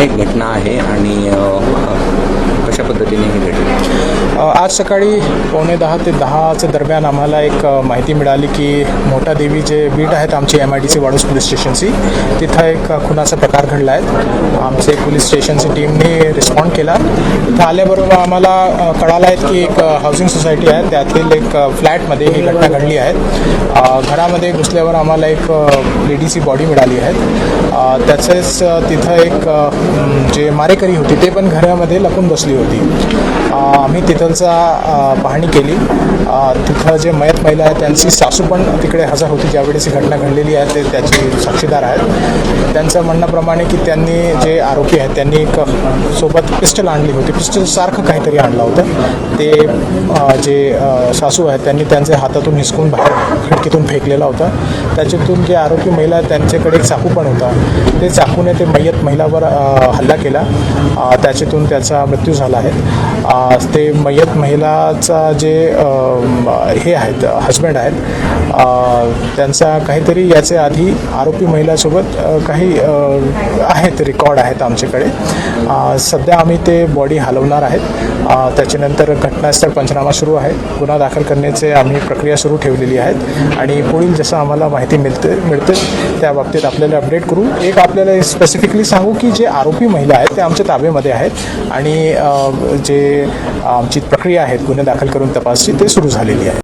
एक घटना आहे आणि कशा पद्धतीने ही घडली? आज सकाळी 9:45 ते 10च्या दरम्यान आम्हाला एक माहिती मिळाली की मोठा देवी जे बीट आहेत आमची MIDC वाडूज पोलीस स्टेशनची, तिथं एक खुनाचा प्रकार घडला आहे. आमचे पोलीस स्टेशनची टीमने रिस्पॉन्ड केला. इथं आल्याबरोबर आम्हाला कळालं आहे की एक हाऊसिंग सोसायटी आहे, त्यातील एक फ्लॅटमध्ये ही घटना घडली आहे. घरामध्ये घुसल्यावर आम्हाला एक लेडीची बॉडी मिळाली आहे. त्याचेच तिथं एक जे मारेकरी होती ते पण घरामध्ये लपून बसली होती. आम्ही तिथलचा पाहणी केली. तिथं जे मयत महिला आहे त्यांची सासू पण तिकडे हजर होती ज्यावेळेस ही घटना घडलेली आहे. ते त्याचे साक्षीदार आहेत. त्यांचं म्हणण्याप्रमाणे की त्यांनी जे आरोपी आहेत त्यांनी एक सोबत पिस्टल आणली होती, पिस्टलसारखं काहीतरी आणलं होतं. ते जे सासू आहेत त्यांनी त्यांच्या हातातून हिसकून बाहेर खिडकीतून फेकलेला होता. त्याच्यातून जे आरोपी महिला आहेत त्यांच्याकडे एक चाकू पण होता. ते चाकूने ते मयत महिलावर हल्ला केला. त्याच्यातून त्याचा मृत्यू झाला आहे. ते मयत महिलाचा जे हे आहेत हजबंड आहेत, त्यांचा काहीतरी याचे आधी आरोपी महिलासोबत काही आहेत रेकॉर्ड आहेत आमच्याकडे. सध्या आम्ही ते बॉडी हलवणार आहेत. त्याच्यानंतर घटनास्थळ पंचनामा सुरू आहे. गुन्हा दाखल करण्याचे आम्ही प्रक्रिया सुरू ठेवलेली आहेत आणि पुढील जसं आम्हाला माहिती मिळते त्या बाबतीत आपल्याला अपडेट करू. एक आपल्याला स्पेसिफिकली सांगू की जे आरोपी महिला आहेत ते आमच्या ताब्यामध्ये आहेत आणि जे आमची प्रक्रिया आहे गुन्हे दाखल करून तपासची ते सुरू झालेली आहे.